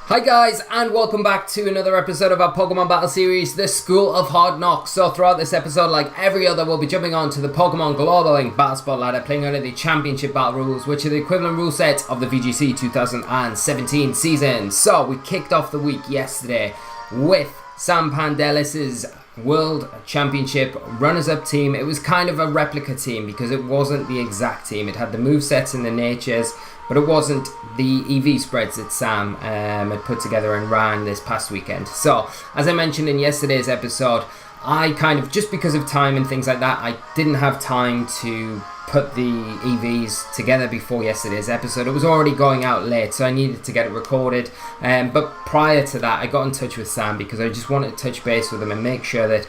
Hi guys, and welcome back to another episode of our Pokemon Battle Series, the School of Hard Knocks. So throughout this episode, like every other, we'll be jumping on to the Pokemon Global Link Battle Spotlight, playing under the Championship Battle rules, which are the equivalent rule set of the VGC 2017 season. So we kicked off the week yesterday with Sam Pandelis' World Championship runners-up team. It was kind of a replica team because it wasn't the exact team. It had the movesets and the natures, but it wasn't the EV spreads that Sam had put together and ran this past weekend. So, as I mentioned in yesterday's episode, I kind of, just because of time and things like that, I didn't have time to put the EVs together before yesterday's episode. It was already going out late, so I needed to get it recorded. But prior to that, I got in touch with Sam because I just wanted to touch base with him and make sure that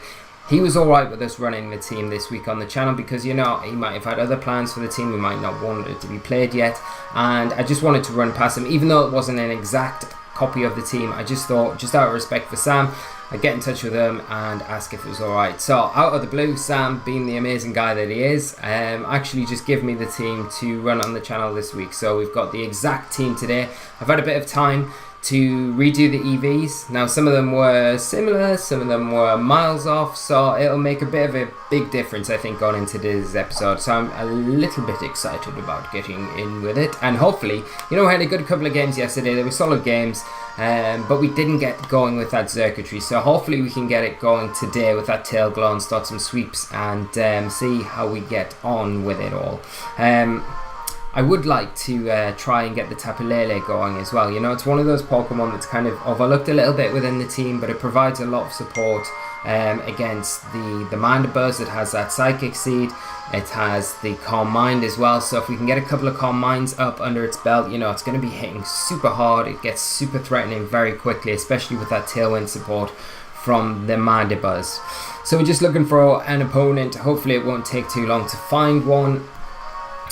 he was alright with us running the team this week on the channel, because, you know, he might have had other plans for the team. He might not want it to be played yet, and I just wanted to run past him. Even though it wasn't an exact copy of the team, I just thought, just out of respect for Sam, I'd get in touch with him and ask if it was alright. So, out of the blue, Sam, being the amazing guy that he is, actually just give me the team to run on the channel this week. So we've got the exact team today. I've had a bit of time to redo the EVs. Now, some of them were similar, some of them were miles off, so it'll make a bit of a big difference, I think, going into this episode. So I'm a little bit excited about getting in with it, and hopefully, you know, we had a good couple of games yesterday. They were solid games, but we didn't get going with that circuitry, so hopefully we can get it going today with that tail glow and start some sweeps and see how we get on with it all. I would like to try and get the Tapu Lele going as well. You know, it's one of those Pokemon that's kind of overlooked a little bit within the team, but it provides a lot of support against the Mandibuzz. It has that Psychic Seed. It has the Calm Mind as well. So if we can get a couple of Calm Minds up under its belt, you know, it's going to be hitting super hard. It gets super threatening very quickly, especially with that Tailwind support from the Mandibuzz. So we're just looking for an opponent. Hopefully it won't take too long to find one.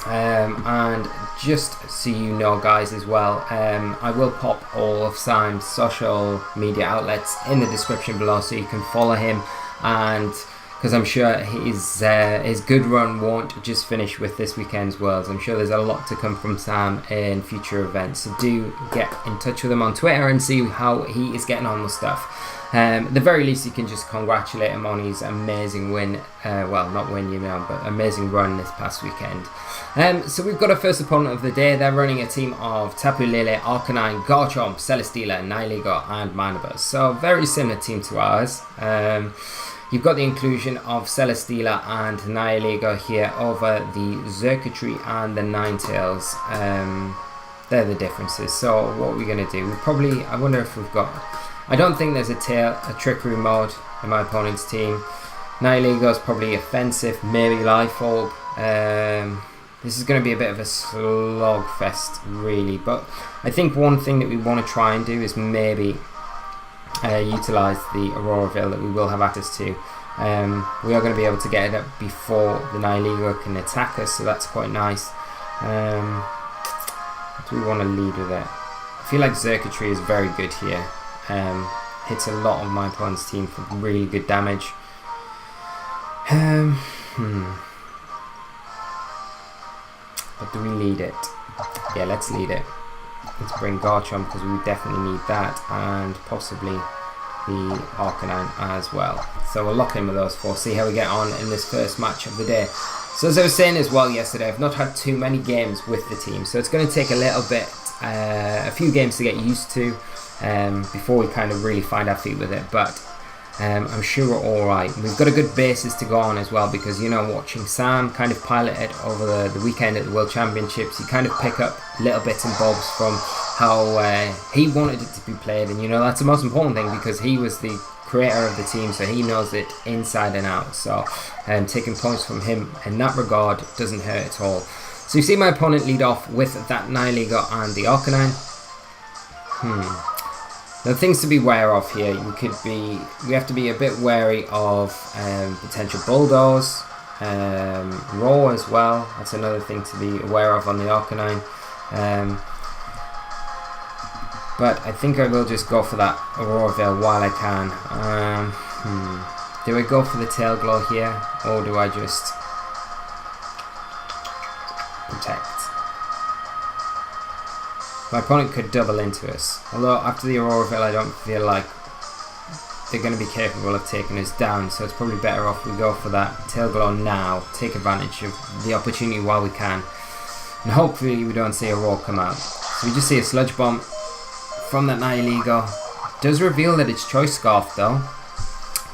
And just so you know, guys, as well, I will pop all of Sam's social media outlets in the description below so you can follow him, and because I'm sure his good run won't just finish with this weekend's Worlds. I'm sure there's a lot to come from Sam in future events, so do get in touch with him on Twitter and see how he is getting on with stuff. At the very least, you can just congratulate him on his amazing win, well, not win, you know, but amazing run this past weekend. So we've got our first opponent of the day. They're running a team of Tapu Lele, Arcanine, Garchomp, Celesteela, Nihilego and Mandibuzz. So a very similar team to ours. You've got the inclusion of Celesteela and Nihilego here over the Circuitry and the Ninetales. They're the differences. So what are we going to do? We probably, I wonder if we've got, I don't think there's a Trickery mode in my opponent's team. Nihilego's probably offensive, maybe Life Orb. This is going to be a bit of a slogfest, really, but I think one thing that we want to try and do is maybe utilise the Aurora Veil that we will have access to. We are going to be able to get it up before the Nihilego can attack us, so that's quite nice. Do we want to lead with it? I feel like Circuitry is very good here. Hits a lot of my opponent's team for really good damage. But do we lead it? Yeah, let's lead it. Let's bring Garchomp because we definitely need that, and possibly the Arcanine as well. So we'll lock in with those four, see how we get on in this first match of the day. So as I was saying as well yesterday, I've not had too many games with the team, so it's going to take a little bit, a few games to get used to before we kind of really find our feet with it. But I'm sure we're alright. We've got a good basis to go on as well, because, you know, watching Sam kind of pilot it over the weekend at the World Championships, you kind of pick up little bits and bobs from how he wanted it to be played, and, you know, that's the most important thing, because he was the creator of the team, so he knows it inside and out. So taking points from him in that regard doesn't hurt at all. So you see my opponent lead off with that Nihilego and the Arcanine. Now, things to be aware of here. We have to be a bit wary of potential Bulldoze, Roar as well. That's another thing to be aware of on the Arcanine. But I think I will just go for that Aurora Veil while I can. Do I go for the Tail Glow here, or do I just protect? My opponent could double into us. Although after the Aurora Veil, I don't feel like they're going to be capable of taking us down. So it's probably better off we go for that Tail Glow now. Take advantage of the opportunity while we can. And hopefully we don't see a roar come out. So we just see a Sludge Bomb from that Nihilego. It does reveal that it's Choice Scarf though.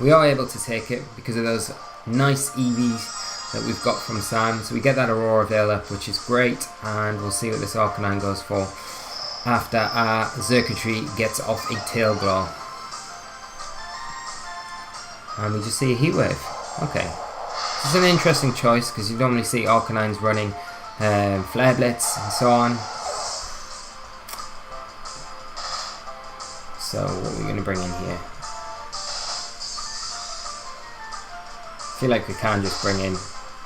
We are able to take it because of those nice EVs that we've got from Sam. So we get that Aurora Veil up, which is great. And we'll see what this Arcanine goes for after our Circuitry gets off a Tail Glow. And we just see a Heat Wave. Okay. This is an interesting choice because you normally see Arcanines running Flare Blitz and so on. So what are we going to bring in here? I feel like we can just bring in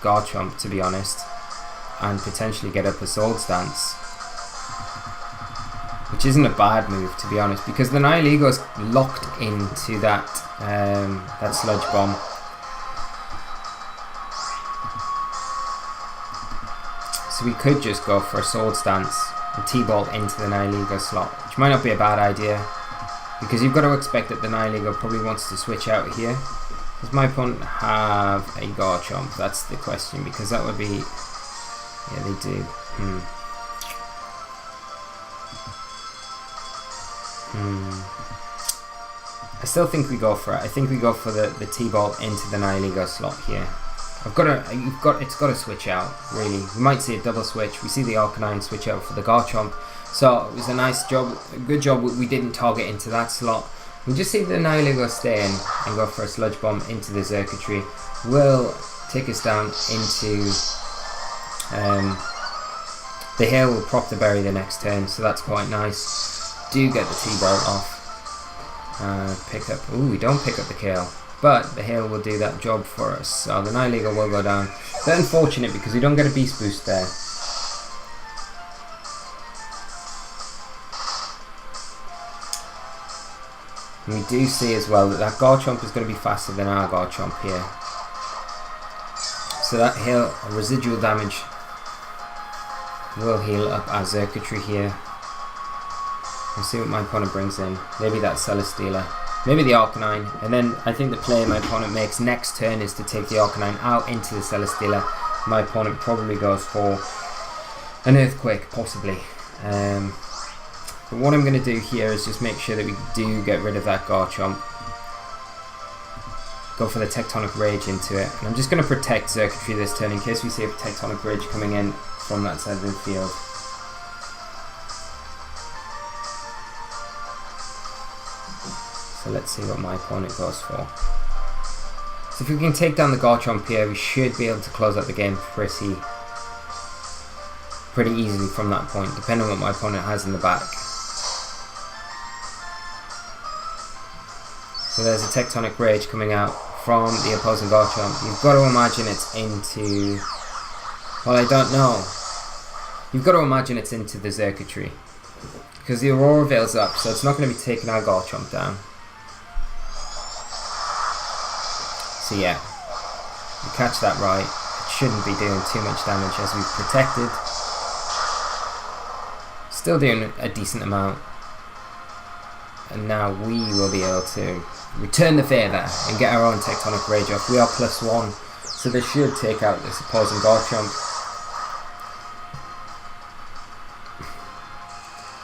Garchomp, to be honest, and potentially get up a Sword Stance, which isn't a bad move, to be honest, because the Nihilego is locked into that that Sludge Bomb. So we could just go for a Sword Stance and T-Bolt into the Nihilego slot, which might not be a bad idea, because you've got to expect that the Nihilego probably wants to switch out here. Does my opponent have a Garchomp? That's the question, because that would be... Yeah, they do. I still think we go for it. I think we go for the T-Bolt into the Nihilego slot here. It's got to switch out, really. We might see a double switch. We see the Arcanine switch out for the Garchomp. So it was a nice job, a good job we didn't target into that slot. We just see the Nihilego stay in and go for a Sludge Bomb into the Circuitry. Will take us down into the Hail will prop the Berry the next turn, so that's quite nice. Do get the T-Bolt off. Pick up. Ooh, we don't pick up the Kale, but the Hail will do that job for us. So the Nihilego will go down. Bit unfortunate because we don't get a Beast Boost there. And we do see as well that Garchomp is going to be faster than our Garchomp here. So that heal, residual damage, will heal up our Circuitry here. We'll see what my opponent brings in. Maybe that Celesteela, maybe the Arcanine, and then I think the play my opponent makes next turn is to take the Arcanine out into the Celesteela. My opponent probably goes for an Earthquake, possibly. But what I'm going to do here is just make sure that we do get rid of that Garchomp. Go for the Tectonic Rage into it. And I'm just going to protect Circuitry this turn in case we see a Tectonic Rage coming in from that side of the field. So let's see what my opponent goes for. So if we can take down the Garchomp here, we should be able to close out the game pretty easily from that point, depending on what my opponent has in the back. So there's a Tectonic Rage coming out from the opposing Garchomp. You've got to imagine it's into... Well, I don't know. You've got to imagine it's into the Circuitry, because the Aurora Veil's up, so it's not going to be taking our Garchomp down. So yeah, you catch that right. It shouldn't be doing too much damage as we've protected. Still doing a decent amount. And now we will be able to return the favour and get our own Tectonic Rage off. We are +1, so this should take out this opposing Garchomp.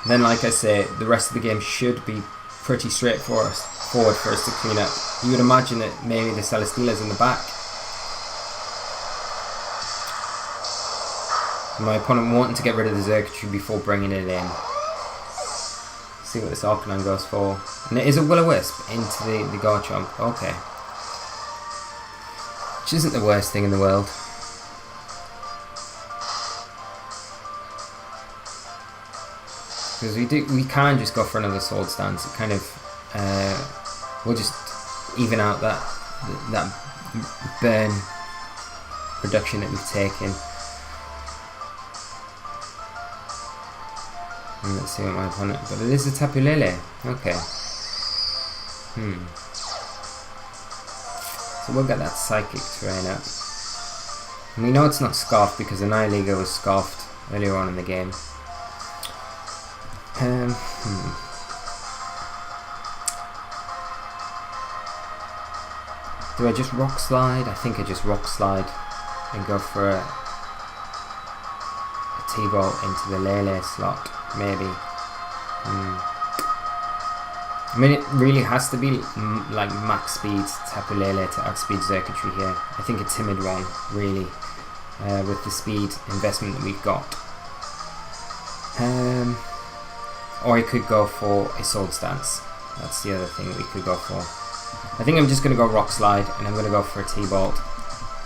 Then, like I say, the rest of the game should be pretty straightforward for us to clean up. You would imagine that maybe the Celesteela's in the back. My opponent wanting to get rid of the Circuitry before bringing it in. See what this Arcanine goes for. And it is a Will-O-Wisp into the Garchomp. Okay. Which isn't the worst thing in the world. Because we can just go for another Sword Stance. It kind of we'll just even out that burn reduction that we've taken. And let's see what my opponent... But it is a Tapu Lele. Okay. So we'll get that Psychic Terrain up. And we know it's not Scarfed because the Nihilego was Scarfed earlier on in the game. Do I just rock slide? I think I just rock slide and go for a T-ball into the Lele slot, maybe. I mean, it really has to be like max speed Tapu Lele to outspeed Circuitry here. I think a timid one, really, with the speed investment that we've got. Or I could go for a Sword Stance. That's the other thing we could go for. I think I'm just going to go Rock Slide, and I'm going to go for a T-Bolt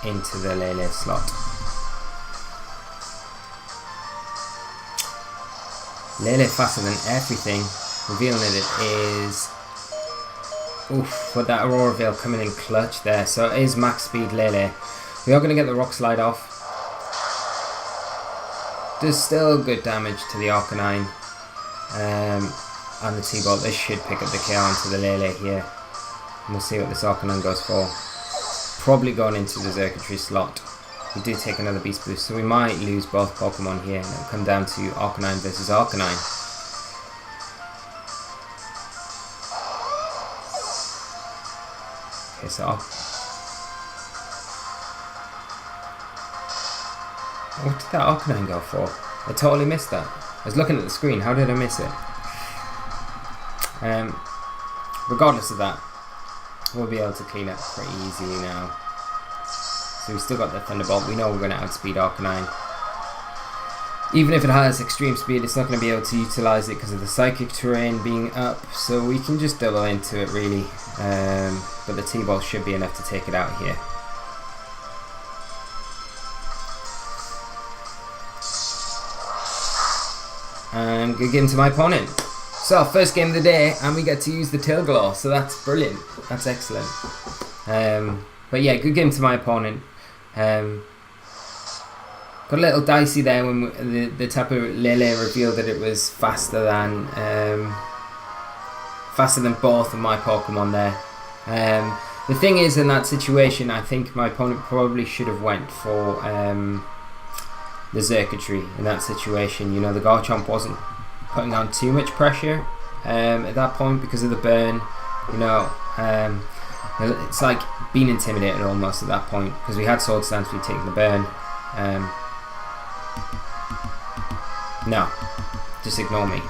into the Lele slot. Lele faster than everything, revealing that it is... Oof, with that Aurora Veil coming in clutch there. So it is max speed Lele. We are going to get the Rock Slide off. Does still good damage to the Arcanine. And the T-Bolt. This should pick up the KO onto the Lele here. And we'll see what this Arcanine goes for. Probably going into the Circuitry slot. We do take another Beast Boost, so we might lose both Pokemon here, and it'll come down to Arcanine versus Arcanine. Okay, so what did that Arcanine go for? I totally missed that. I was looking at the screen, how did I miss it? Regardless of that, we'll be able to clean up pretty easily now. So we've still got the Thunderbolt. We know we're going to outspeed Arcanine. Even if it has extreme speed, it's not going to be able to utilise it because of the Psychic terrain being up. So we can just double into it really. But the T-Ball should be enough to take it out here. And good game to my opponent. So first game of the day, and we get to use the Tail Glow. So that's brilliant. That's excellent. But yeah, good game to my opponent. Got a little dicey there when the Tapu Lele revealed that it was faster than both of my Pokemon there. The thing is, in that situation, I think my opponent probably should have went for the Circuitry in that situation. You know, the Garchomp wasn't putting on too much pressure at that point because of the burn. You know, it's like being intimidated almost at that point because we had Sword Stance, we'd taken the burn. No, just ignore me.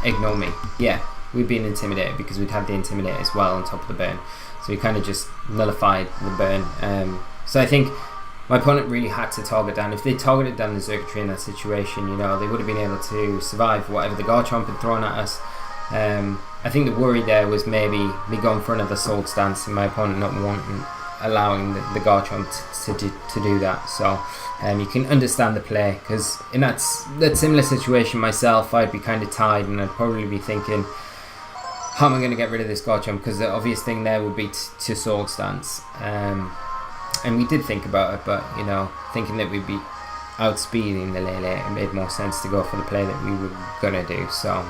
Ignore me. Yeah, we'd been intimidated because we'd had the Intimidate as well on top of the burn. So we kind of just nullified the burn. So I think my opponent really had to target down. If they targeted down the Circuitry in that situation, you know, they would have been able to survive whatever the Garchomp had thrown at us. I think the worry there was maybe me going for another Sword Stance and my opponent not allowing the Garchomp to do that. So you can understand the play, because in that similar situation myself, I'd be kind of tied and I'd probably be thinking, how am I going to get rid of this Garchomp? Because the obvious thing there would be to Sword Stance. And we did think about it, but you know, thinking that we'd be outspeeding the Lele, it made more sense to go for the play that we were going to do. So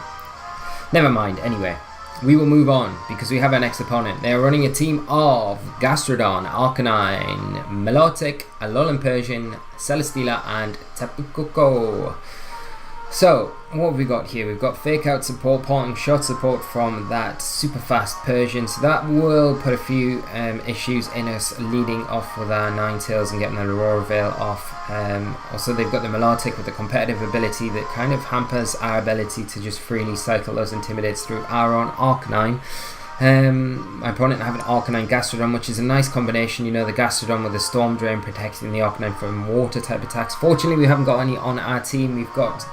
never mind. Anyway, we will move on because we have our next opponent. They are running a team of Gastrodon, Arcanine, Milotic, Alolan Persian, Celesteela, and Tapu Koko. So, what have we got here? We've got Fake Out support, Parting Shot support from that super fast Persian. So that will put a few issues in us leading off with our Ninetales and getting the Aurora Veil off. Also, they've got the Milotic with the competitive ability that kind of hampers our ability to just freely cycle those Intimidates through our own Arcanine. My opponent have an Arcanine Gastrodon, which is a nice combination. You know, the Gastrodon with the Storm Drain protecting the Arcanine from water type attacks. Fortunately, we haven't got any on our team. We've got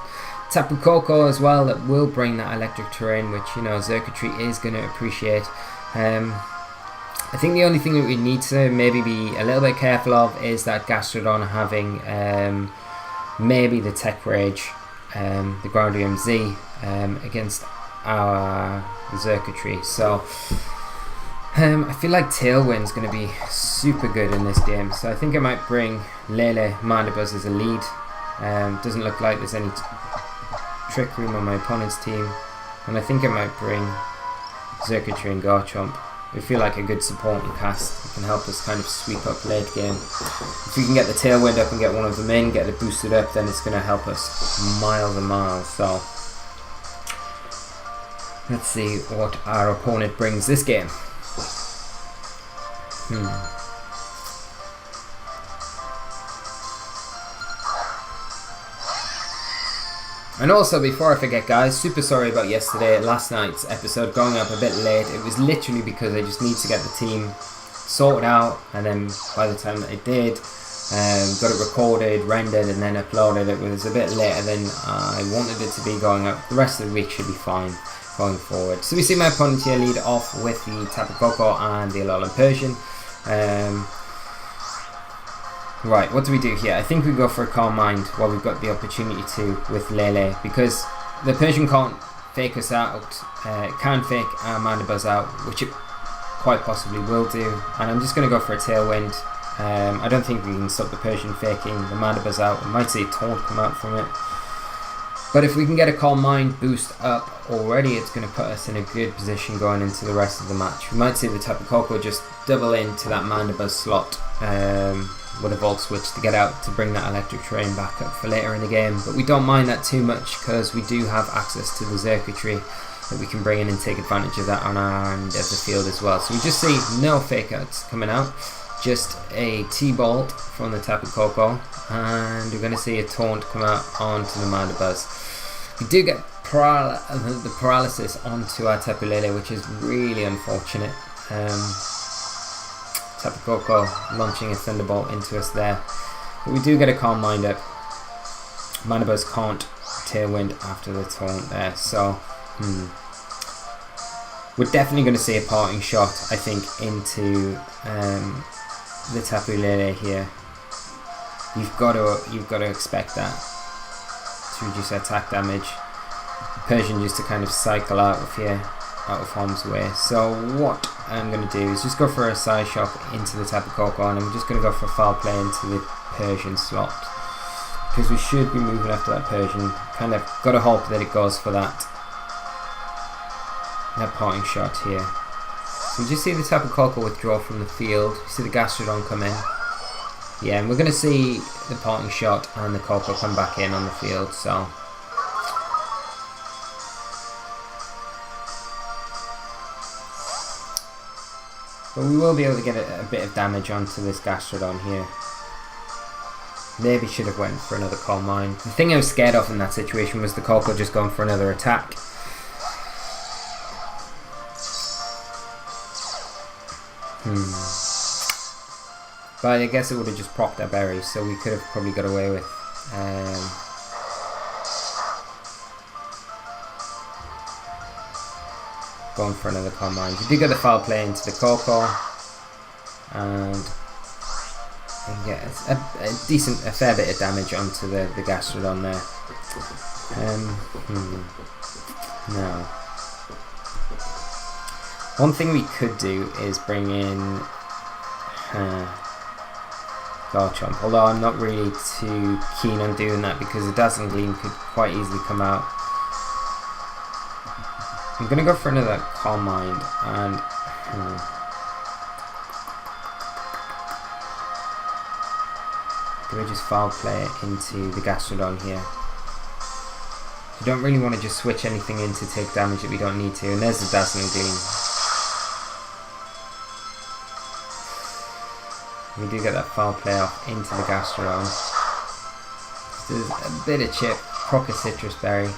Tapu Koko as well that will bring that electric terrain, which, you know, Circuitry is going to appreciate. I think the only thing that we need to maybe be a little bit careful of is that Gastrodon having maybe the Tech Rage, the Groundium Z against our Circuitry. So I feel like Tailwind's going to be super good in this game. So I think I might bring Lele Mandibuzz as a lead. Doesn't look like there's any Trick Room on my opponent's team, and I think I might bring Circuitry and Garchomp. We feel like a good support and cast. It can help us kind of sweep up late game. If we can get the Tailwind up and get one of them in, get it boosted up, then it's going to help us miles and miles. So Let's see what our opponent brings this game. And also, before I forget guys, super sorry about last night's episode going up a bit late. It was literally because I just need to get the team sorted out, and then by the time that I did, got it recorded, rendered and then uploaded, it was a bit later than I wanted it to be going up. The rest of the week should be fine going forward. So we see my opponent here lead off with the Tapu Koko and the Alolan Persian. Right, what do we do here? I think we go for a Calm Mind while we've got the opportunity to with Lele, because the Persian can't fake us out. It can fake our Mandibuzz out, which it quite possibly will do, and I'm just going to go for a Tailwind. I don't think we can stop the Persian faking the Mandibuzz out. We might see a Taunt come out from it, but if we can get a Calm Mind boost up already, it's going to put us in a good position going into the rest of the match. We might see the Tapu Koko just double into that Mandibuzz slot with a Volt Switch to get out to bring that Electric Terrain back up for later in the game, but we don't mind that too much because we do have access to the Circuitry that we can bring in and take advantage of that on our end of the field as well. So we just see no fake outs coming out, just a T-Bolt from the Tapu Koko, and we're going to see a Taunt come out onto the Mandibuzz. We do get the paralysis onto our Tapu Lele, which is really unfortunate. Tapu Koko launching a Thunderbolt into us there, but we do get a Calm Mind up. Mandibuzz can't Tailwind after the Taunt there, so we're definitely going to see a Parting Shot, I think, into the Tapu Lele here. You've got to expect that to reduce attack damage. Persian just to kind of cycle out of here, out of harm's way. So what I'm going to do is just go for a Side Shock into the Tapu Koko, and I'm just going to go for a Foul Play into the Persian slot, because we should be moving after that Persian. Kind of got to hope that it goes for that Parting Shot here. So we just see the Tapu Koko withdraw from the field. We see the Gastrodon come in. Yeah, and we're going to see the Parting Shot and the Koko come back in on the field. So but we will be able to get a bit of damage onto this Gastrodon here. Maybe should have went for another Calm Mind. The thing I was scared of in that situation was the Koko just going for another attack. But I guess it would have just procced our berry, so we could have probably got away with going for another Calm Mind. We do get the Foul Play into the Koko, and get a fair bit of damage onto the Gastrodon there. Now, one thing we could do is bring in Garchomp, although I'm not really too keen on doing that because the Dazzling Gleam could quite easily come out. I'm going to go for another Calm Mind, and do I just Foul Play it into the Gastrodon here? We don't really want to just switch anything in to take damage that we don't need to, and there's the Dazzling Gleam. We do get that Foul Play off into the Gastrodon. There's a bit of chip, proc a Citrus Berry.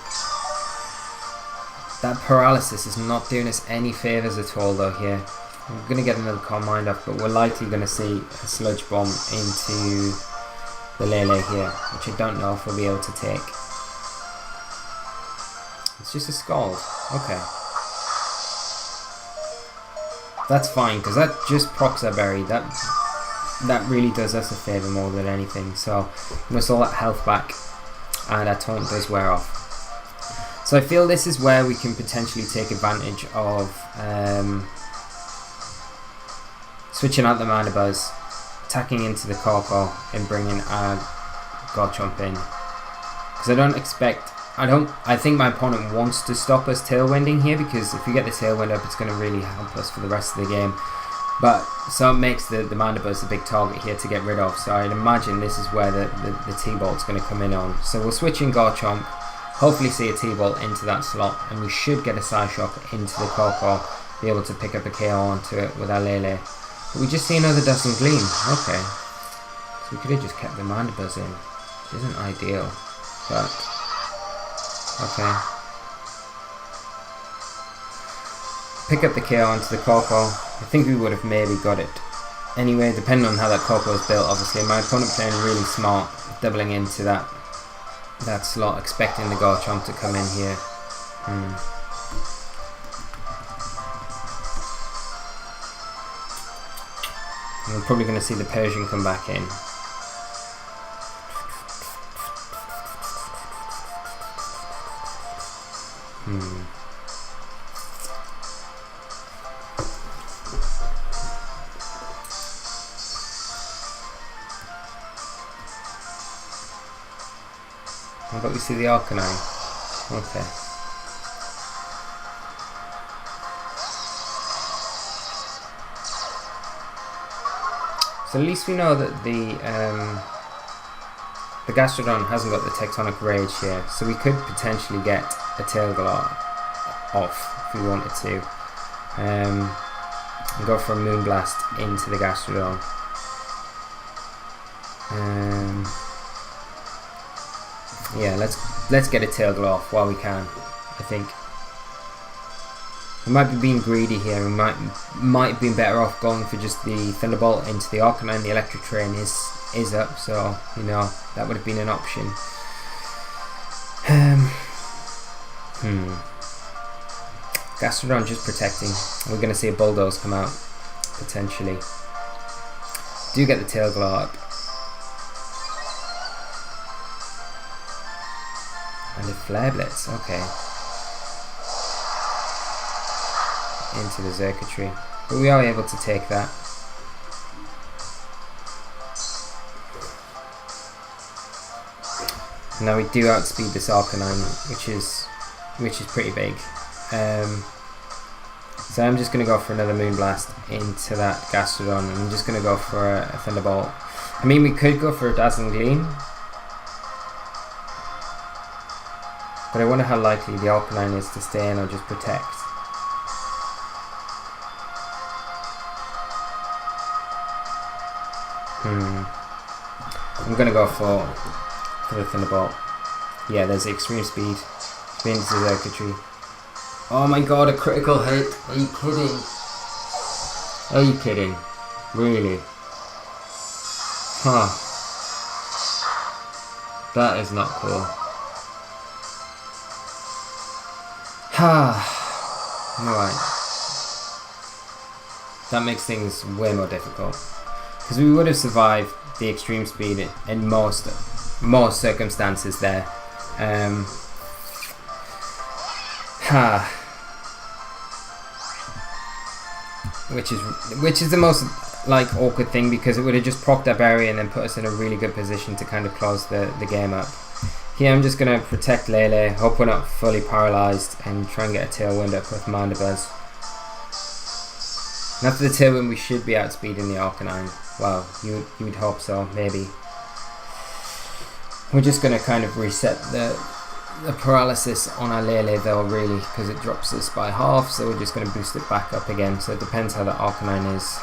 That paralysis is not doing us any favours at all though here. We're going to get another Calm Mind off, but we're likely going to see a Sludge Bomb into the Lele here, which I don't know if we'll be able to take. It's just a Scald. Okay. That's fine, because that just procs our berry. That really does us a favour more than anything. So we must all that health back, and our Taunt does wear off. So I feel this is where we can potentially take advantage of switching out the Mandibuzz, attacking into the Koko, and bringing our Garchomp in. Because I think my opponent wants to stop us Tailwinding here, because if we get the Tailwind up, it's going to really help us for the rest of the game. But so it makes the Mandibuzz a big target here to get rid of. So I'd imagine this is where the T-Bolt's going to come in on. So we'll switch in Garchomp, Hopefully see a T-Bolt into that slot, and we should get a SOHK into the Coco, be able to pick up a KO onto it with our Lele. But we just see another Dazzling Gleam. Okay. So we could have just kept the Mandibuzz in, which isn't ideal, but okay. Pick up the KO onto the Coco. I think we would have maybe got it anyway, depending on how that Coco is built. Obviously, my opponent playing really smart, doubling into that slot, expecting the Garchomp to come in here. And we're probably going to see the Persian come back in. But we see the Arcanine. Okay. So at least we know that the Gastrodon hasn't got the Tectonic Rage here, so we could potentially get a Tailglow off if we wanted to. And go for a Moonblast into the Gastrodon. Yeah, let's get a Tailglow off while we can. I think we might be being greedy here. We might have been better off going for just the Thunderbolt into the Arcanine. The Electric Train is up, so you know that would have been an option. Gastrodon just protecting. We're going to see a Bulldoze come out potentially. Do get the Tailglow up. And a Flare Blitz, okay. Into the Xurkitree. But we are able to take that. Now we do outspeed this Arcanine, which is pretty big. So I'm just going to go for another Moonblast into that Gastrodon, and I'm just going to go for a Thunderbolt. I mean, we could go for a Dazzling Gleam, but I wonder how likely the Arcanine is to stay in or just protect. I'm gonna go for the Thunderbolt. Yeah, there's the Extreme Speed. Into the Xurkitree. Oh my god, a critical hit. Are you kidding? Are you kidding? Really? Huh. That is not cool. Alright. That makes things way more difficult. Because we would have survived the Extreme Speed in most circumstances there. Which is the most like awkward thing, because it would have just procced our berry and then put us in a really good position to kind of close the game up. Here I'm just going to protect Lele, hope we're not fully paralysed, and try and get a Tailwind up with Mandibuzz. And after the Tailwind we should be outspeeding the Arcanine. Well, you would hope so, maybe. We're just going to kind of reset the paralysis on our Lele though, really, because it drops us by half, so we're just going to boost it back up again. So it depends how the Arcanine is.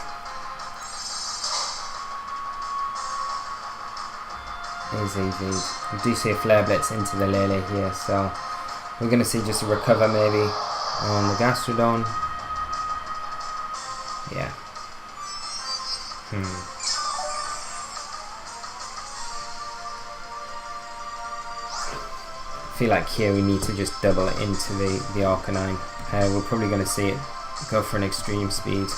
Is easy. We do see a Flare Blitz into the Lele here, so we're going to see just a recover maybe on the Gastrodon. Yeah. I feel like here we need to just double it into the Arcanine. We're probably going to see it go for an Extreme Speed.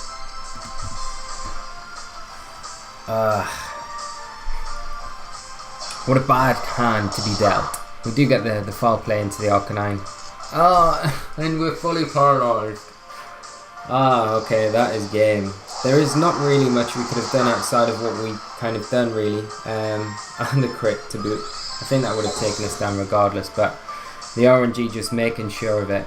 What a bad hand to be dealt. We do get the foul play into the Arcanine. And we're fully paralysed. Okay, that is game. There is not really much we could have done outside of what we kind of done, really. And the crit to boot. I think that would have taken us down regardless, but the RNG just making sure of it.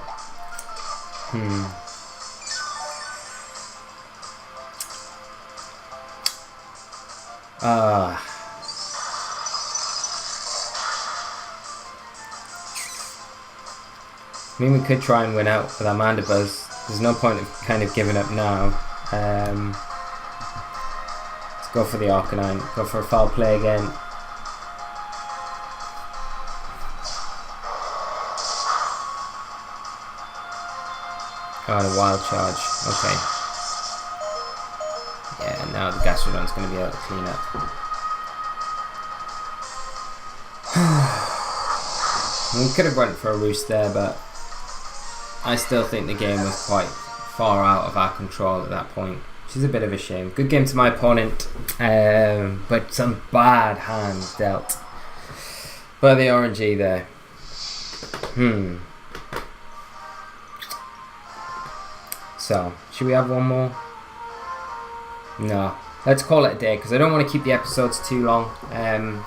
mean, we could try and win out with our Mandibuzz. There's no point of kind of giving up now. Let's go for the Arcanine. Go for a foul play again. Oh, and a wild charge. Okay. Yeah, now the Gastrodon's going to be able to clean up. We could have went for a roost there, but I still think the game was quite far out of our control at that point, which is a bit of a shame. Good game to my opponent, but some bad hands dealt by the RNG there. So, should we have one more? No. Let's call it a day, because I don't want to keep the episodes too long.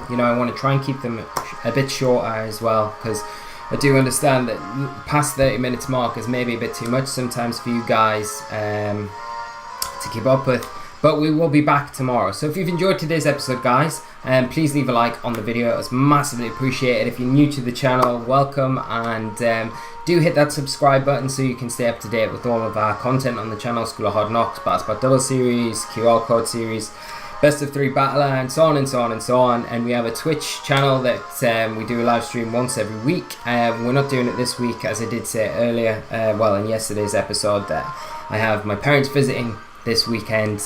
You know, I want to try and keep them a bit shorter as well, because I do understand that past 30 minutes mark is maybe a bit too much sometimes for you guys to keep up with. But we will be back tomorrow. So if you've enjoyed today's episode, guys, please leave a like on the video. It's massively appreciated. If you're new to the channel, welcome, and do hit that subscribe button so you can stay up to date with all of our content on the channel. School of Hard Knocks, Battle Double Series, QR Code Series, Best of 3 Battle, and so on and so on and so on. And we have a Twitch channel that we do a live stream once every week. We're not doing it this week, as I did say earlier, well, in yesterday's episode, that I have my parents visiting this weekend,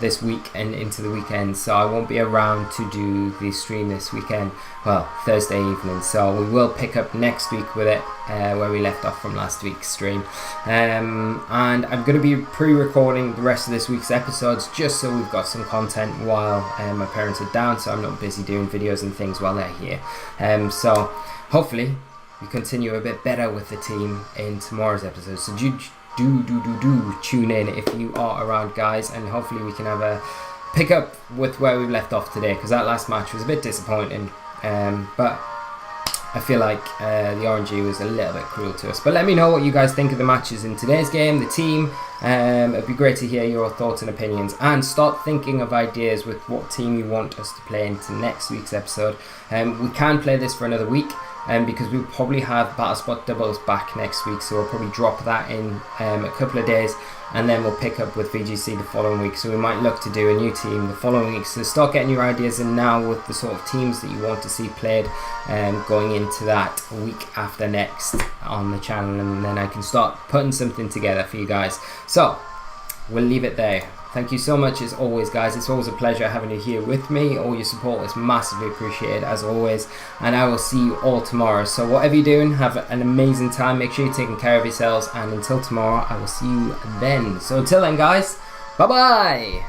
this week and into the weekend, so I won't be around to do the stream this weekend, well, Thursday evening, so we will pick up next week with it, where we left off from last week's stream, and I'm going to be pre-recording the rest of this week's episodes, just so we've got some content while my parents are down, so I'm not busy doing videos and things while they're here, so hopefully we continue a bit better with the team in tomorrow's episode, so do tune in if you are around, guys, and hopefully we can have a pick up with where we've left off today, because that last match was a bit disappointing, but I feel like the RNG was a little bit cruel to us. But let me know what you guys think of the matches in today's game, the team. It'd be great to hear your thoughts and opinions, and start thinking of ideas with what team you want us to play into next week's episode. We can play this for another week, because we'll probably have Battle Spot doubles back next week, so we'll probably drop that in a couple of days, and then we'll pick up with VGC the following week. So we might look to do a new team the following week, so start getting your ideas in now with the sort of teams that you want to see played going into that week after next on the channel, and then I can start putting something together for you guys. So we'll leave it there. Thank you so much as always, guys. It's always a pleasure having you here with me. All your support is massively appreciated as always, and I will see you all tomorrow. So whatever you're doing, have an amazing time. Make sure you're taking care of yourselves, and until tomorrow, I will see you then. So until then, guys, bye bye.